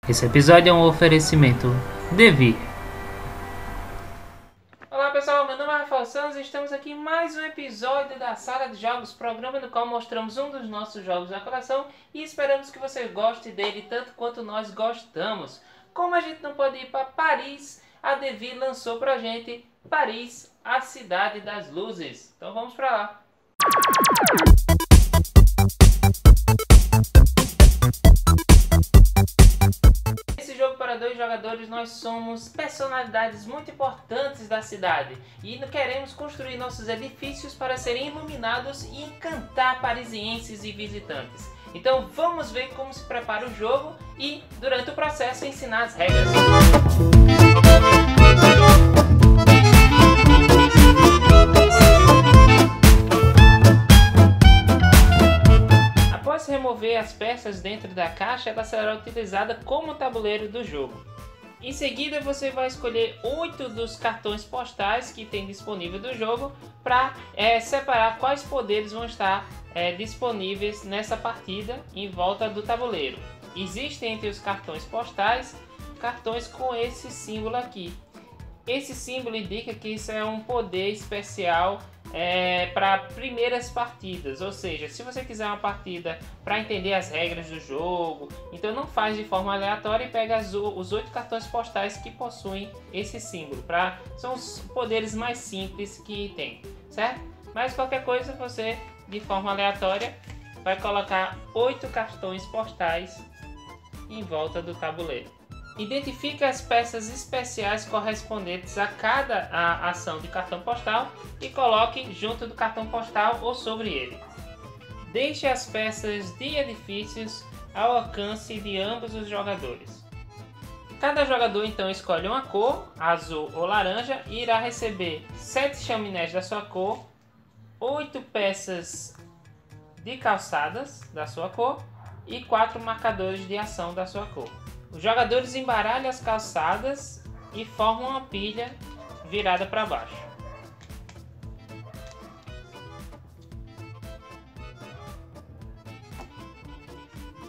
Esse episódio é um oferecimento Devir. Olá pessoal, meu nome é Rafael Santos e estamos aqui em mais um episódio da Sala de Jogos, programa no qual mostramos um dos nossos jogos da coleção e esperamos que você goste dele tanto quanto nós gostamos. Como a gente não pode ir para Paris, a Devir lançou pra gente Paris, a Cidade das Luzes. Então vamos para lá. Nesse jogo para 2 jogadores nós somos personalidades muito importantes da cidade e queremos construir nossos edifícios para serem iluminados e encantar parisienses e visitantes. Então vamos ver como se prepara o jogo e durante o processo ensinar as regras. Após remover as peças dentro da caixa, ela será utilizada como tabuleiro do jogo. Em seguida, você vai escolher 8 dos cartões postais que tem disponível do jogo para separar quais poderes vão estar disponíveis nessa partida em volta do tabuleiro. Existem entre os cartões postais cartões com esse símbolo aqui. Esse símbolo indica que isso é um poder especial para primeiras partidas, ou seja, se você quiser uma partida para entender as regras do jogo, então não faz de forma aleatória e pega os 8 cartões postais que possuem esse símbolo, são os poderes mais simples que tem, certo? Mas qualquer coisa você de forma aleatória vai colocar 8 cartões postais em volta do tabuleiro. Identifique as peças especiais correspondentes a cada ação de cartão postal e coloque junto do cartão postal ou sobre ele. Deixe as peças de edifícios ao alcance de ambos os jogadores. Cada jogador então escolhe uma cor, azul ou laranja, e irá receber 7 chaminés da sua cor, 8 peças de calçadas da sua cor e 4 marcadores de ação da sua cor. Os jogadores embaralham as calçadas e formam uma pilha virada para baixo.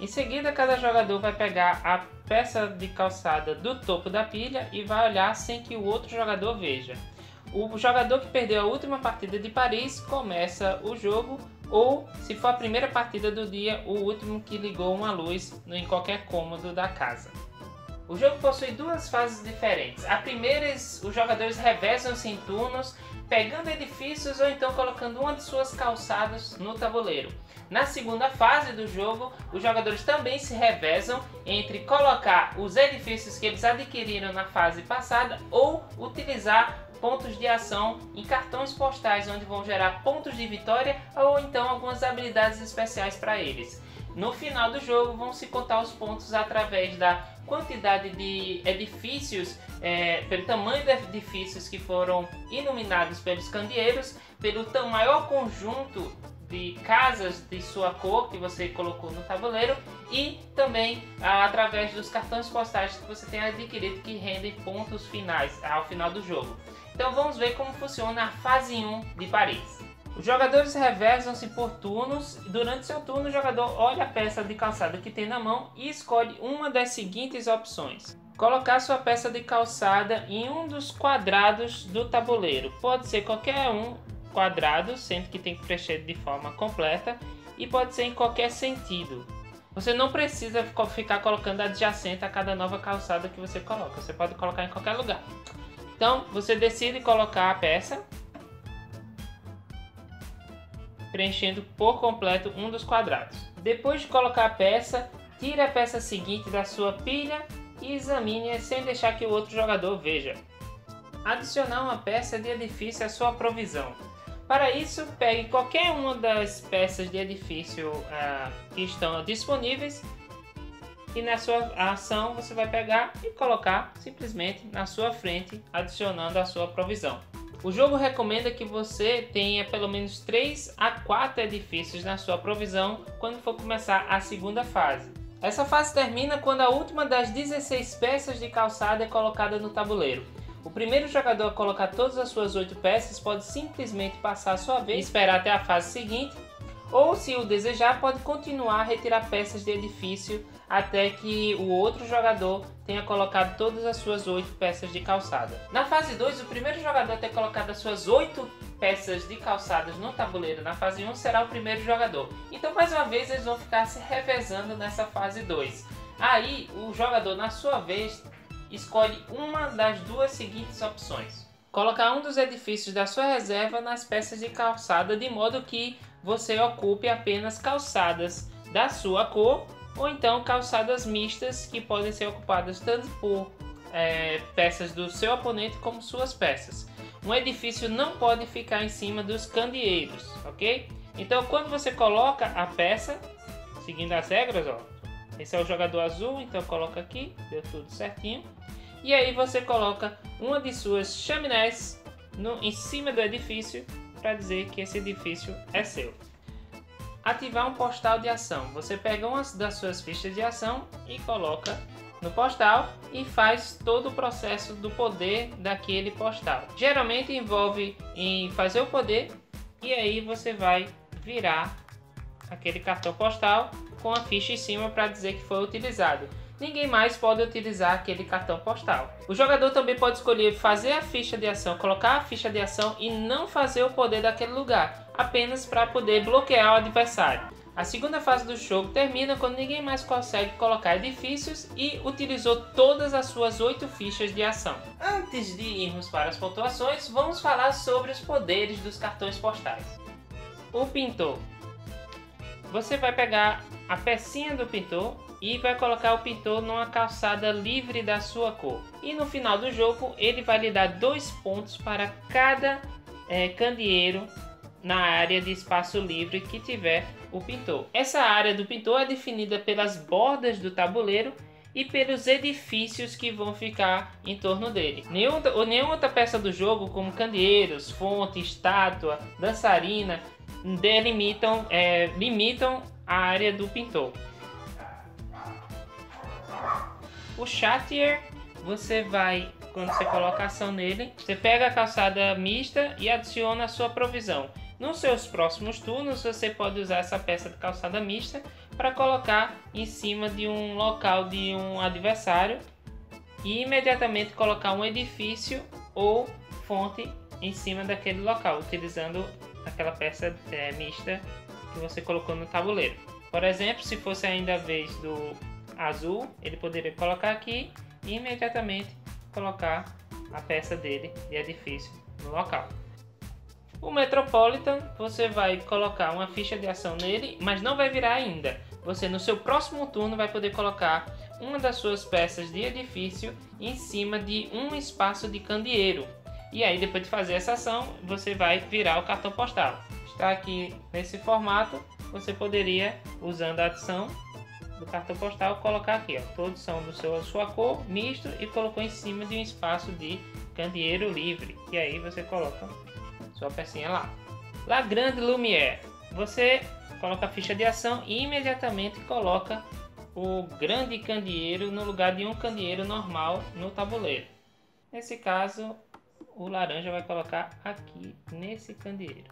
Em seguida, cada jogador vai pegar a peça de calçada do topo da pilha e vai olhar sem que o outro jogador veja. O jogador que perdeu a última partida de Paris começa o jogo, ou, se for a primeira partida do dia, o último que ligou uma luz em qualquer cômodo da casa. O jogo possui 2 fases diferentes. A primeira, os jogadores revezam-se em turnos, pegando edifícios ou então colocando uma de suas calçadas no tabuleiro. Na segunda fase do jogo, os jogadores também se revezam entre colocar os edifícios que eles adquiriram na fase passada ou utilizar pontos de ação em cartões postais, onde vão gerar pontos de vitória ou então algumas habilidades especiais para eles. No final do jogo vão se contar os pontos através da quantidade de edifícios, pelo tamanho de edifícios que foram iluminados pelos candeeiros, pelo maior conjunto de casas de sua cor que você colocou no tabuleiro e também através dos cartões postais que você tem adquirido que rendem pontos finais ao final do jogo. Então vamos ver como funciona a fase 1 de Paris. Os jogadores revezam-se por turnos. Durante seu turno, o jogador olha a peça de calçada que tem na mão e escolhe uma das seguintes opções: colocar sua peça de calçada em um dos quadrados do tabuleiro. Pode ser qualquer um quadrado, sendo que tem que preencher de forma completa, e pode ser em qualquer sentido. Você não precisa ficar colocando adjacente a cada nova calçada que você coloca. Você pode colocar em qualquer lugar. Então, você decide colocar a peça, preenchendo por completo um dos quadrados. Depois de colocar a peça, tire a peça seguinte da sua pilha e examine-a sem deixar que o outro jogador veja. Adicionar uma peça de edifício à sua provisão. Para isso, pegue qualquer uma das peças de edifício que estão disponíveis e na sua ação você vai pegar e colocar simplesmente na sua frente, adicionando a sua provisão. O jogo recomenda que você tenha pelo menos 3 a 4 edifícios na sua provisão quando for começar a segunda fase. Essa fase termina quando a última das 16 peças de calçada é colocada no tabuleiro. O primeiro jogador a colocar todas as suas 8 peças pode simplesmente passar a sua vez e esperar até a fase seguinte. ou, se o desejar, pode continuar a retirar peças de edifício até que o outro jogador tenha colocado todas as suas 8 peças de calçada. Na fase 2, o primeiro jogador a ter colocado as suas 8 peças de calçadas no tabuleiro na fase 1 será o primeiro jogador. Então, mais uma vez, eles vão ficar se revezando nessa fase 2. Aí, o jogador, na sua vez, escolhe uma das duas seguintes opções: colocar um dos edifícios da sua reserva nas peças de calçada, de modo que você ocupe apenas calçadas da sua cor, ou então calçadas mistas, que podem ser ocupadas tanto por peças do seu oponente como suas peças. Um edifício não pode ficar em cima dos candeeiros, ok? Então, quando você coloca a peça, seguindo as regras, ó, esse é o jogador azul, então coloca aqui, deu tudo certinho. E aí você coloca uma de suas chaminés em cima do edifício para dizer que esse edifício é seu. Ativar um postal de ação. Você pega uma das suas fichas de ação e coloca no postal e faz todo o processo do poder daquele postal. Geralmente envolve em fazer o poder e aí você vai virar aquele cartão postal com a ficha em cima para dizer que foi utilizado. Ninguém mais pode utilizar aquele cartão postal. O jogador também pode escolher fazer a ficha de ação, colocar a ficha de ação e não fazer o poder daquele lugar, apenas para poder bloquear o adversário. A segunda fase do jogo termina quando ninguém mais consegue colocar edifícios e utilizou todas as suas 8 fichas de ação. Antes de irmos para as pontuações, vamos falar sobre os poderes dos cartões postais. O pintor. Você vai pegar a pecinha do pintor e vai colocar o pintor numa calçada livre da sua cor. E no final do jogo ele vai lhe dar 2 pontos para cada candeeiro na área de espaço livre que tiver o pintor. Essa área do pintor é definida pelas bordas do tabuleiro e pelos edifícios que vão ficar em torno dele. Nenhuma outra peça do jogo, como candeeiros, fonte, estátua, dançarina, limitam a área do pintor. O Chatier, você vai, quando você coloca a ação nele, você pega a calçada mista e adiciona a sua provisão. Nos seus próximos turnos, você pode usar essa peça de calçada mista para colocar em cima de um local de um adversário e imediatamente colocar um edifício ou fonte em cima daquele local, utilizando aquela peça mista que você colocou no tabuleiro. Por exemplo, se fosse ainda a vez do azul, ele poderia colocar aqui e imediatamente colocar a peça dele de edifício no local. O Metropolitan, você vai colocar uma ficha de ação nele, mas não vai virar ainda. Você, no seu próximo turno, vai poder colocar uma das suas peças de edifício em cima de um espaço de candeeiro. E aí, depois de fazer essa ação, você vai virar o cartão postal. Está aqui nesse formato, você poderia, usando a adição do cartão postal, colocar aqui, ó, todos são da sua cor, misto, e colocou em cima de um espaço de candeeiro livre. E aí você coloca sua pecinha lá. La Grande Lumière, você coloca a ficha de ação e imediatamente coloca o grande candeeiro no lugar de um candeeiro normal no tabuleiro. Nesse caso, o laranja vai colocar aqui nesse candeeiro.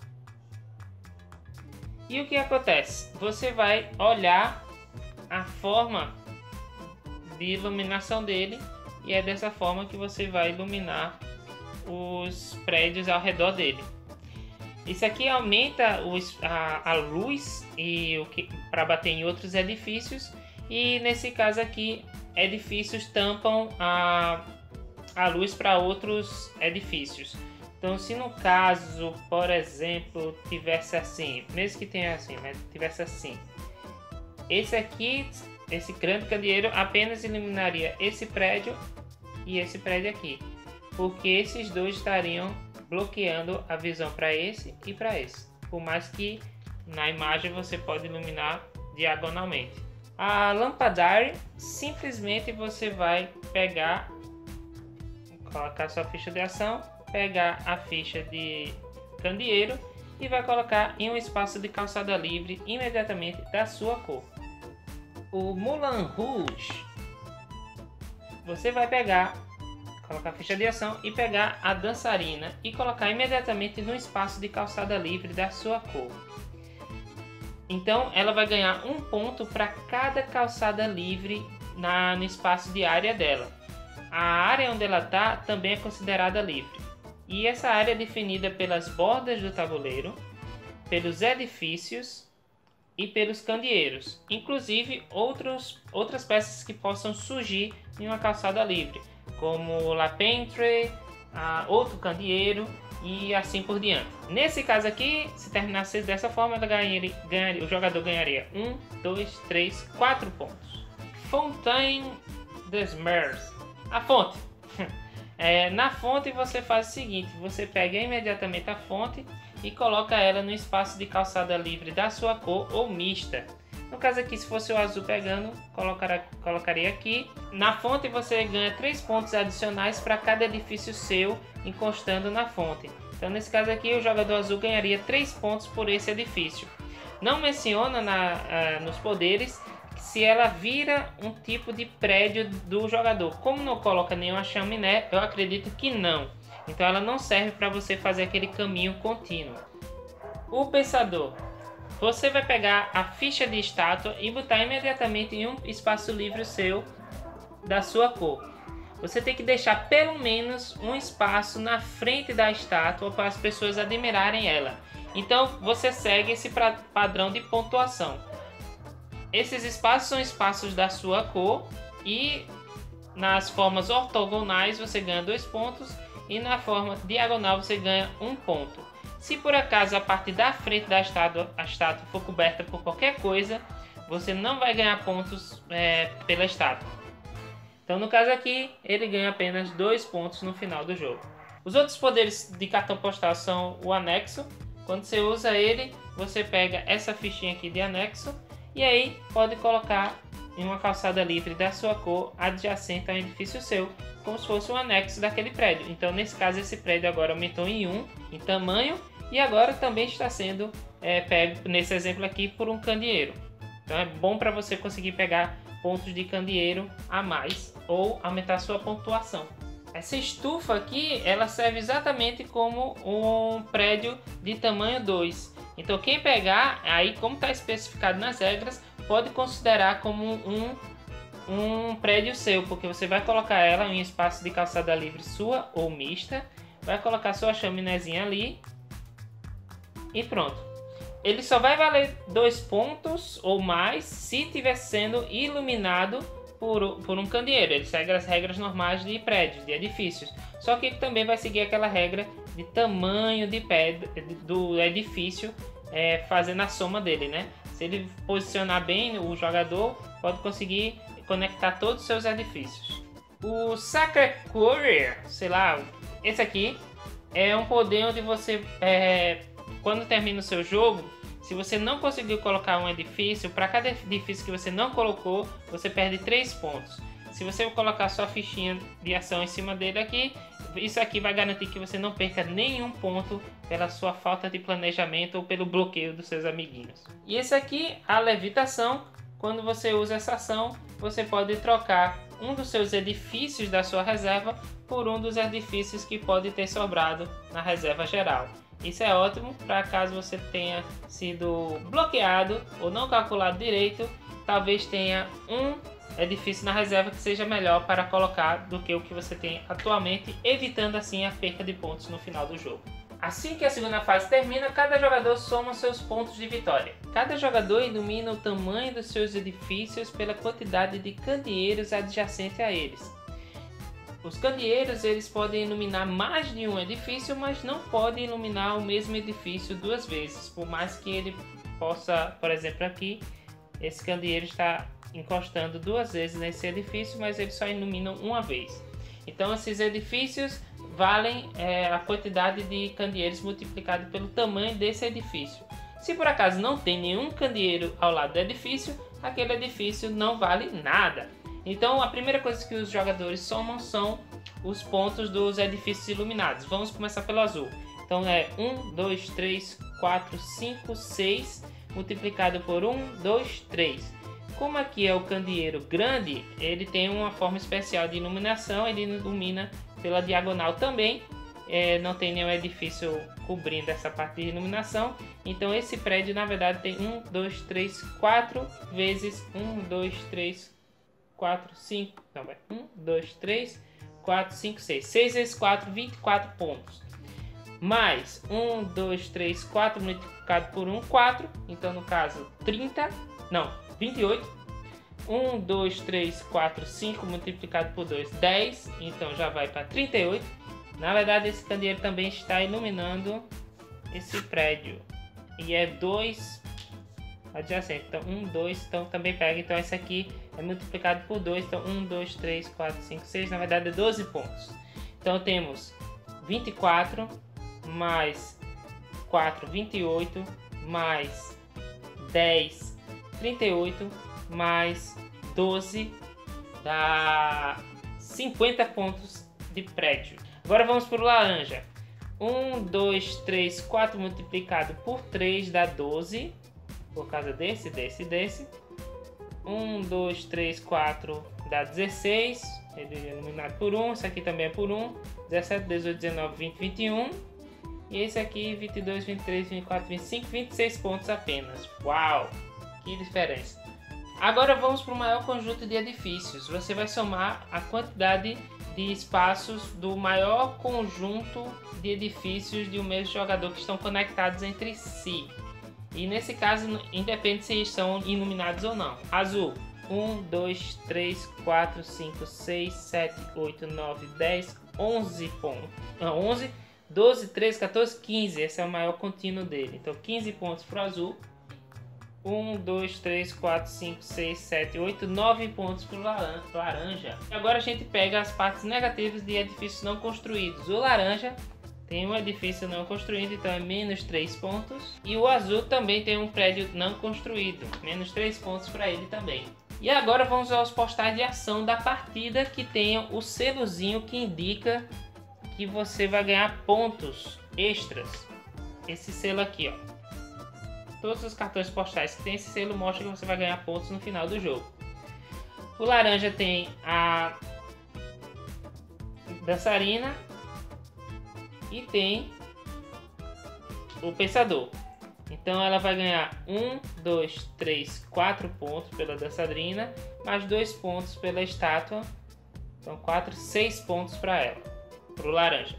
E o que acontece? Você vai olhar a forma de iluminação dele e é dessa forma que você vai iluminar os prédios ao redor dele. Isso aqui aumenta a luz para bater em outros edifícios, e nesse caso aqui edifícios tampam a luz para outros edifícios. Então, se no caso, por exemplo, tivesse assim, mesmo que tenha assim, mas tivesse assim, esse grande candeeiro apenas iluminaria esse prédio e esse prédio aqui, porque esses dois estariam bloqueando a visão para esse e para esse, por mais que na imagem você pode iluminar diagonalmente. A Lampadare, simplesmente você vai colocar sua ficha de ação, pegar a ficha de candeeiro e vai colocar em um espaço de calçada livre imediatamente da sua cor. O Moulin Rouge, você vai colocar a ficha de ação e pegar a dançarina e colocar imediatamente no espaço de calçada livre da sua cor. Então ela vai ganhar 1 ponto para cada calçada livre no espaço de área dela. A área onde ela está também é considerada livre. E essa área é definida pelas bordas do tabuleiro, pelos edifícios e pelos candeeiros, inclusive outras peças que possam surgir em uma calçada livre, como La Pentre, outro candeeiro e assim por diante. Nesse caso aqui, se terminasse dessa forma, o jogador ganharia 1, 2, 3, 4 pontos. Fontaine des Mers, a fonte. Na fonte você faz o seguinte, você pega imediatamente a fonte e coloca ela no espaço de calçada livre da sua cor ou mista. No caso aqui, se fosse o azul pegando, colocaria aqui. Na fonte você ganha 3 pontos adicionais para cada edifício seu encostando na fonte. Então nesse caso aqui, o jogador azul ganharia 3 pontos por esse edifício. Não menciona nos poderes se ela vira um tipo de prédio do jogador. Como não coloca nenhuma chaminé, eu acredito que não. Então ela não serve para você fazer aquele caminho contínuo. O pensador. Você vai pegar a ficha de estátua e botar imediatamente em um espaço livre seu da sua cor. Você tem que deixar pelo menos um espaço na frente da estátua para as pessoas admirarem ela. Então você segue esse padrão de pontuação. Esses espaços são espaços da sua cor e nas formas ortogonais você ganha 2 pontos e na forma diagonal você ganha 1 ponto. Se por acaso a parte da frente da estátua, a estátua for coberta por qualquer coisa, você não vai ganhar pontos pela estátua. Então no caso aqui, ele ganha apenas 2 pontos no final do jogo. Os outros poderes de cartão postal são o anexo. Quando você usa ele, você pega essa fichinha aqui de anexo e aí pode colocar em uma calçada livre da sua cor adjacente a um edifício seu, como se fosse um anexo daquele prédio. Então nesse caso esse prédio agora aumentou em 1 em tamanho e agora também está sendo pego, nesse exemplo aqui, por um candeeiro. Então é bom para você conseguir pegar pontos de candeeiro a mais ou aumentar sua pontuação. Essa estufa aqui, ela serve exatamente como um prédio de tamanho 2. Então quem pegar, aí como está especificado nas regras, pode considerar como um prédio seu, porque você vai colocar ela em um espaço de calçada livre sua ou mista, vai colocar sua chaminézinha ali e pronto. Ele só vai valer 2 pontos ou mais se estiver sendo iluminado por um candeeiro. Ele segue as regras normais de prédios, de edifícios. Só que ele também vai seguir aquela regra de tamanho de do edifício, fazendo a soma dele, né? Se ele posicionar bem, o jogador pode conseguir conectar todos os seus edifícios. O Sacred Courier, sei lá, esse aqui é um poder onde você, quando termina o seu jogo, se você não conseguiu colocar um edifício, para cada edifício que você não colocou, você perde 3 pontos. Se você colocar sua fichinha de ação em cima dele aqui, isso aqui vai garantir que você não perca nenhum ponto pela sua falta de planejamento ou pelo bloqueio dos seus amiguinhos. E esse aqui, a levitação, quando você usa essa ação, você pode trocar um dos seus edifícios da sua reserva por um dos edifícios que pode ter sobrado na reserva geral. Isso é ótimo para caso você tenha sido bloqueado ou não calculado direito, talvez tenha um edifício na reserva que seja melhor para colocar do que o que você tem atualmente, evitando assim a perca de pontos no final do jogo. Assim que a segunda fase termina, cada jogador soma seus pontos de vitória. Cada jogador ilumina o tamanho dos seus edifícios pela quantidade de candeeiros adjacentes a eles. Os candeeiros eles podem iluminar mais de um edifício, mas não podem iluminar o mesmo edifício 2 vezes. Por mais que ele possa, por exemplo aqui, esse candeeiro está encostando 2 vezes nesse edifício, mas eles só iluminam uma vez. Então esses edifícios valem a quantidade de candeeiros multiplicado pelo tamanho desse edifício. Se por acaso não tem nenhum candeeiro ao lado do edifício, aquele edifício não vale nada. Então a primeira coisa que os jogadores somam são os pontos dos edifícios iluminados. Vamos começar pelo azul. Então é 1, 2, 3, 4, 5, 6 multiplicado por 1, 2, 3. Como aqui é o candeeiro grande, ele tem uma forma especial de iluminação, ele ilumina pela diagonal também. não tem nenhum edifício cobrindo essa parte de iluminação. Então esse prédio na verdade tem 1, 2, 3, 4 vezes 1, 2, 3, 4, 5. Não, vai 1, 2, 3, 4, 5, 6. 6 vezes 4, 24 pontos. Mais 1, 2, 3, 4 multiplicado por 1, 4. Então no caso 30, não, 28. 1, 2, 3, 4, 5 multiplicado por 2, 10. Então já vai para 38. Na verdade esse candeeiro também está iluminando esse prédio. E é 2 adjacente. Então 1, 2, então também pega. Então esse aqui é multiplicado por 2. Então 1, 2, 3, 4, 5, 6. Na verdade é 12 pontos. Então temos 24 mais 4, 28 mais 10, 38 mais 12 dá 50 pontos de prédio. Agora vamos para o laranja. 1, 2, 3, 4 multiplicado por 3 dá 12. Por causa desse. 1, 2, 3, 4 dá 16. Eliminado por 1. Isso aqui também é por 1. 17, 18, 19, 20, 21. E esse aqui 22, 23, 24, 25, 26 pontos apenas. Uau! Que diferença! Agora vamos para o maior conjunto de edifícios. Você vai somar a quantidade de espaços do maior conjunto de edifícios de um mesmo jogador que estão conectados entre si. E nesse caso, independe se estão iluminados ou não. Azul, 1, 2, 3, 4, 5, 6, 7, 8, 9, 10, 11 pontos. Não, 11, 12, 13, 14, 15. Esse é o maior contínuo dele. Então 15 pontos para o azul. 1, 2, 3, 4, 5, 6, 7, 8, 9 pontos para o laranja. E agora a gente pega as partes negativas de edifícios não construídos. O laranja tem um edifício não construído, então é menos 3 pontos. E o azul também tem um prédio não construído, menos 3 pontos para ele também. E agora vamos aos postais de ação da partida que tenham o selozinho que indica que você vai ganhar pontos extras. Esse selo aqui, ó. Todos os cartões postais que tem esse selo mostram que você vai ganhar pontos no final do jogo. O laranja tem a dançarina e tem o pensador. Então ela vai ganhar 1, 2, 3, 4 pontos pela dançarina, mais 2 pontos pela estátua. Então 4, 6 pontos para ela, para o laranja.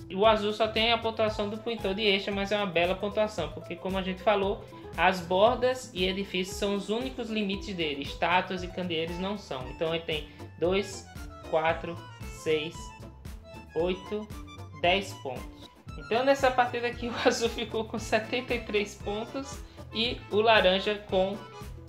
E o azul só tem a pontuação do pintor de extra, mas é uma bela pontuação, porque como a gente falou, as bordas e edifícios são os únicos limites dele. Estátuas e candeeiros não são. Então ele tem 2, 4, 6, 8, 10 pontos. Então nessa partida aqui o azul ficou com 73 pontos e o laranja com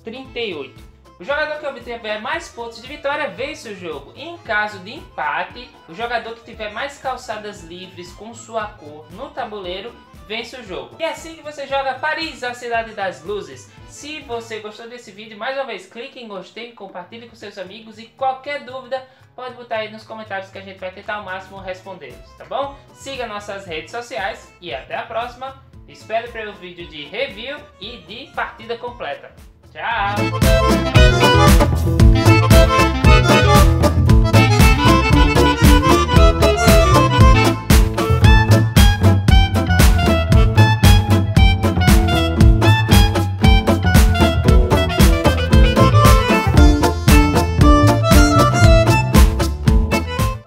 38. O jogador que obtiver mais pontos de vitória vence o jogo. E em caso de empate, o jogador que tiver mais calçadas livres com sua cor no tabuleiro vence o jogo. E é assim que você joga Paris, a cidade das luzes. Se você gostou desse vídeo, mais uma vez, clique em gostei, compartilhe com seus amigos e qualquer dúvida pode botar aí nos comentários que a gente vai tentar ao máximo respondê-los, tá bom? Siga nossas redes sociais e até a próxima. Espere pelo vídeo de review e de partida completa. Tchau!